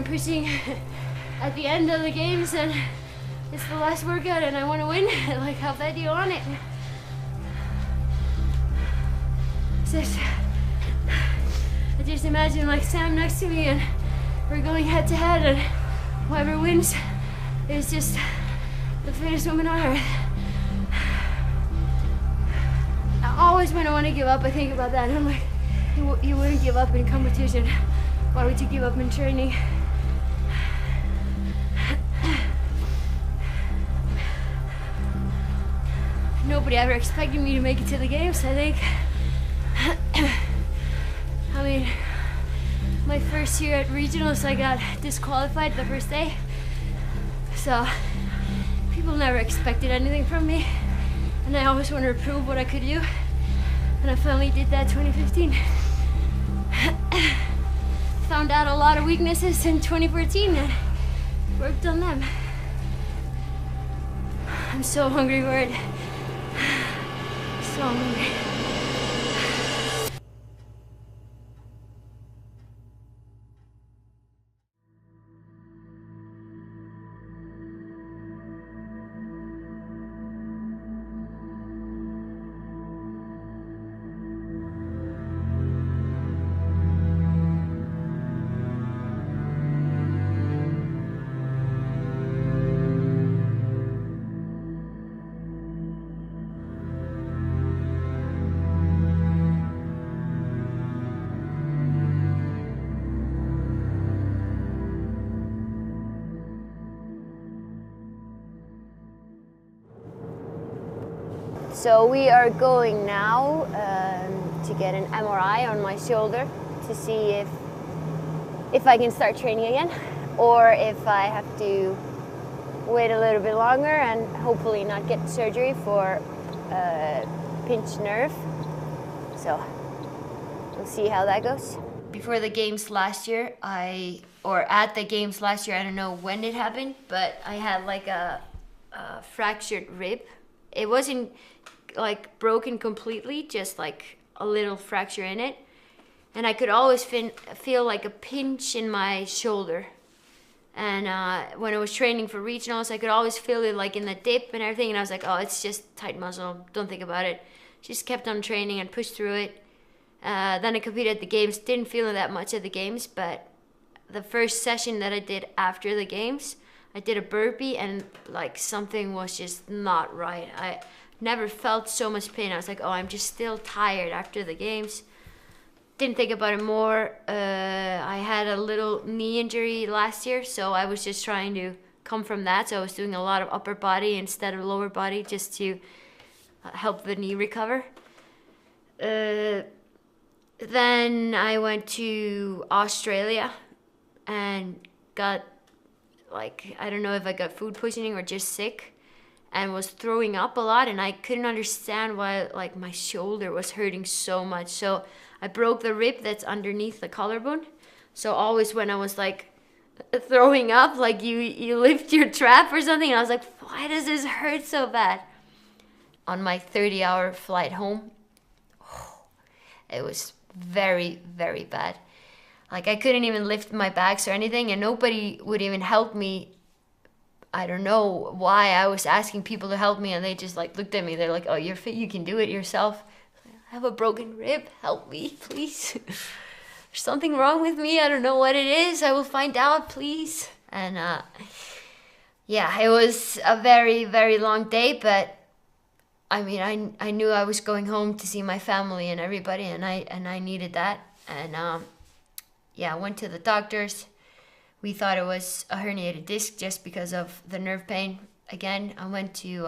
pushing at the end of the games and it's the last workout and I want to win. Like, how bad do you want it? I just imagine like Sam next to me and we're going head to head and whoever wins is just the fittest woman on earth. Always when I want to give up, I think about that. I'm like, you wouldn't give up in competition. Why would you give up in training? Nobody ever expected me to make it to the games, I think. I mean, my first year at regionals, I got disqualified the first day. So, people never expected anything from me. And I always wanted to prove what I could do. And I finally did that 2015. Found out a lot of weaknesses in 2014 and worked on them. I'm so hungry for it. So hungry. So we are going now to get an MRI on my shoulder to see if I can start training again or if I have to wait a little bit longer and hopefully not get surgery for pinched nerve. So we'll see how that goes. Before the games last year, at the games last year, I don't know when it happened, but I had like a fractured rib. It wasn't like broken completely, just like a little fracture in it. And I could always feel like a pinch in my shoulder. And when I was training for regionals, I could always feel it like in the dip and everything. And I was like, oh, it's just tight muscle, don't think about it. Just kept on training and pushed through it. Then I competed at the games, didn't feel it that much at the games, but the first session that I did after the games, I did a burpee and like something was just not right. I never felt so much pain. I was like, oh, I'm just still tired after the games. Didn't think about it more. I had a little knee injury last year, so I was just trying to come from that. So I was doing a lot of upper body instead of lower body just to help the knee recover. Then I went to Australia and got, like, I don't know if I got food poisoning or just sick, and was throwing up a lot, and I couldn't understand why like my shoulder was hurting so much. So I broke the rib that's underneath the collarbone. So always when I was like throwing up, like you lift your trap or something, and I was like, why does this hurt so bad? On my 30-hour flight home, it was very, very bad. Like I couldn't even lift my bags or anything, and nobody would even help me. I don't know why I was asking people to help me, and they just like looked at me. They're like, oh, you're fit, you can do it yourself. I have a broken rib, help me, please. There's something wrong with me, I don't know what it is. I will find out, please. And yeah, it was a very, very long day, but I mean, I knew I was going home to see my family and everybody, and I needed that. And yeah, I went to the doctors. We thought it was a herniated disc just because of the nerve pain. Again, I went to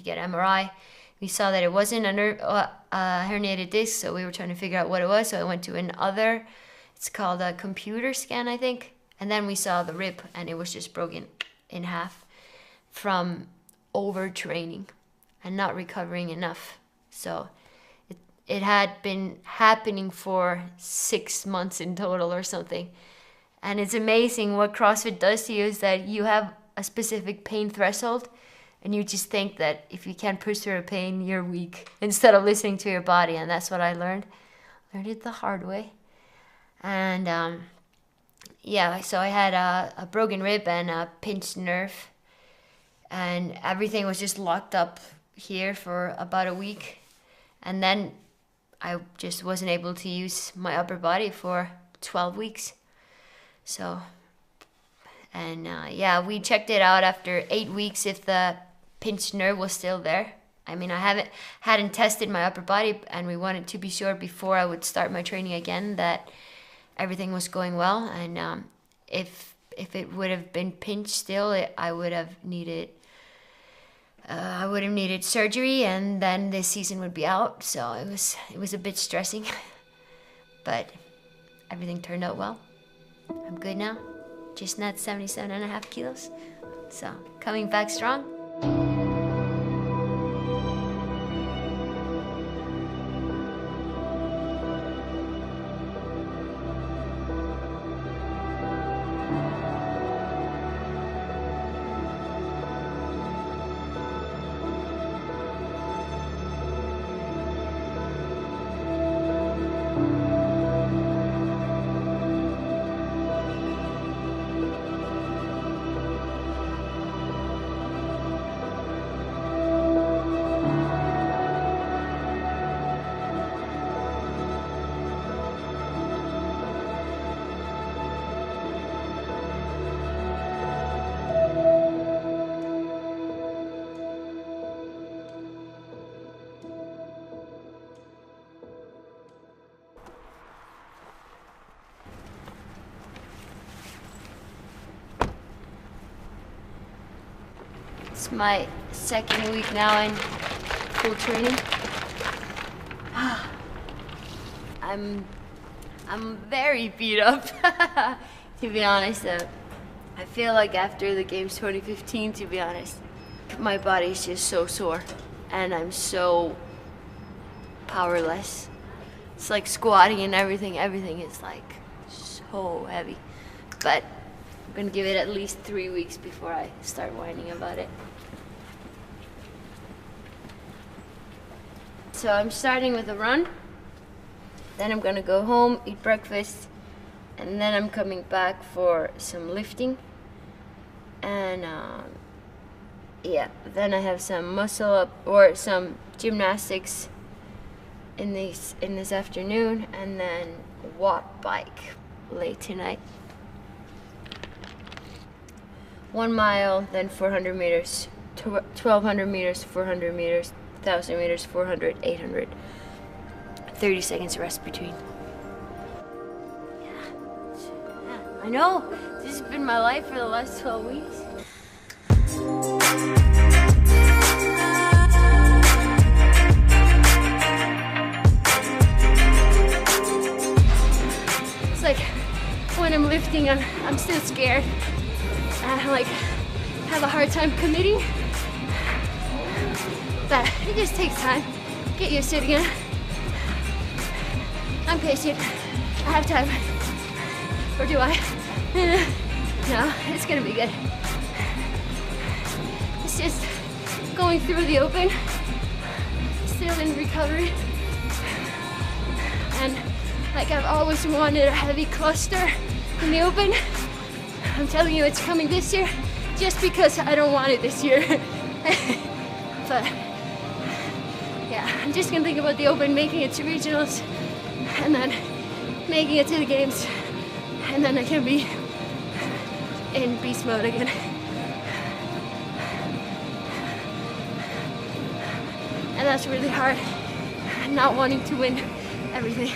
get MRI. We saw that it wasn't a herniated disc, so we were trying to figure out what it was. So I went to another, it's called a computer scan, I think. And then we saw the rib, and it was just broken in half from overtraining and not recovering enough. So it had been happening for 6 months in total or something. And it's amazing what CrossFit does to you is that you have a specific pain threshold, and you just think that if you can't push through a pain, you're weak, instead of listening to your body. And that's what I learned. Learned it the hard way. And yeah, so I had a broken rib and a pinched nerve, and everything was just locked up here for about a week, and then I just wasn't able to use my upper body for 12 weeks. So, and yeah, we checked it out after 8 weeks if the pinched nerve was still there. I mean, I hadn't tested my upper body, and we wanted to be sure before I would start my training again that everything was going well. And if it would have been pinched still, I would have needed surgery, and then this season would be out. So it was a bit stressing, but everything turned out well. I'm good now, just not 77.5 kilos. So coming back strong. It's my second week now in full training. I'm very beat up, to be honest. I feel like after the games 2015, to be honest, my body's just so sore and I'm so powerless. It's like squatting and everything is like so heavy. But I'm gonna give it at least 3 weeks before I start whining about it. So I'm starting with a run, then I'm gonna go home, eat breakfast, and then I'm coming back for some lifting. And yeah, then I have some muscle up or some gymnastics in this afternoon, and then watt bike late tonight. 1 mile, then 400 meters, 1200 meters, 400 meters, 1000 meters, 400, 800. 30 seconds rest between. Yeah, I know. This has been my life for the last 12 weeks. It's like when I'm lifting, I'm still scared. I like have a hard time committing, but it just takes time. Get used to it again. I'm patient. I have time. Or do I? No, it's gonna be good. It's just going through the open, still in recovery, and like I've always wanted a heavy cluster in the open. I'm telling you, it's coming this year, just because I don't want it this year. But yeah, I'm just gonna think about the open, making it to regionals, and then making it to the games, and then I can be in beast mode again. And that's really hard, not wanting to win everything.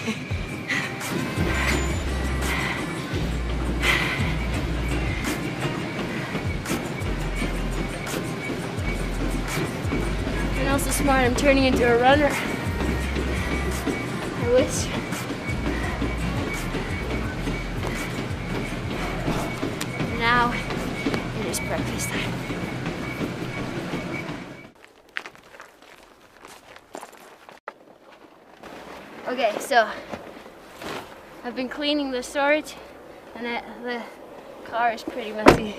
And also smart, I'm turning into a runner. I wish. Now it is breakfast time. Okay, so I've been cleaning the storage, and the car is pretty messy.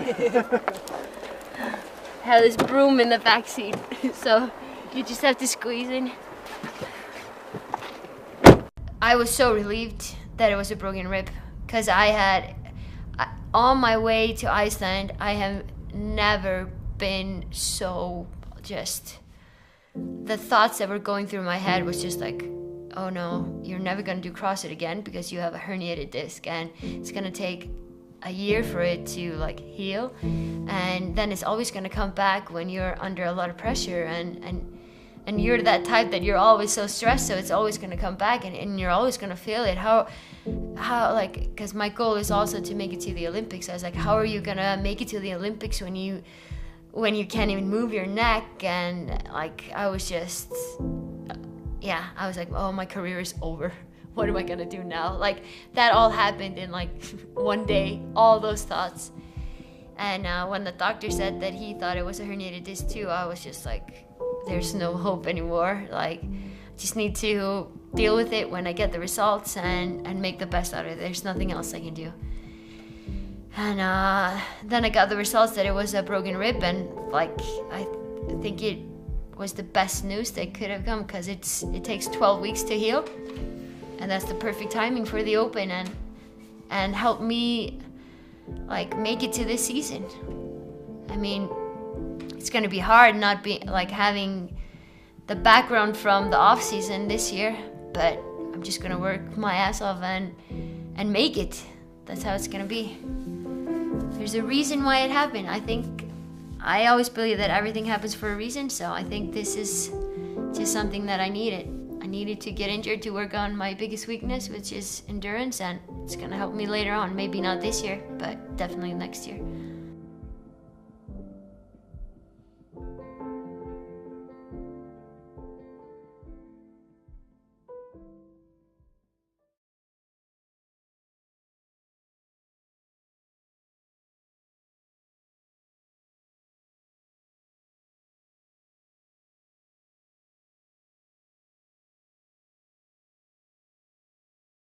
Have this broom in the back seat, so you just have to squeeze in. I was so relieved that it was a broken rib, because I on my way to Iceland, I have never been so just, the thoughts that were going through my head was just like, oh no, you're never gonna do CrossFit again because you have a herniated disc and it's gonna take a year for it to like heal, and then it's always gonna come back when you're under a lot of pressure, and you're that type that you're always so stressed, so it's always gonna come back, and you're always gonna feel it. How like, because my goal is also to make it to the Olympics. I was like, how are you gonna make it to the Olympics when you can't even move your neck? And like, I was just, yeah, I was like, oh, my career is over. What am I gonna do now? Like, that all happened in like one day, all those thoughts. And when the doctor said that he thought it was a herniated disc too, I was just like, there's no hope anymore. Like, just need to deal with it when I get the results and make the best out of it. There's nothing else I can do. And then I got the results that it was a broken rib, and like, I think it was the best news that could have come, because it takes 12 weeks to heal, and that's the perfect timing for the Open, and help me like make it to this season. I mean, it's gonna be hard not be like having the background from the off season this year, but I'm just gonna work my ass off and make it. That's how it's gonna be. There's a reason why it happened. I always believe that everything happens for a reason, so I think this is just something that I needed. I needed to get injured to work on my biggest weakness, which is endurance, and it's gonna help me later on. Maybe not this year, but definitely next year.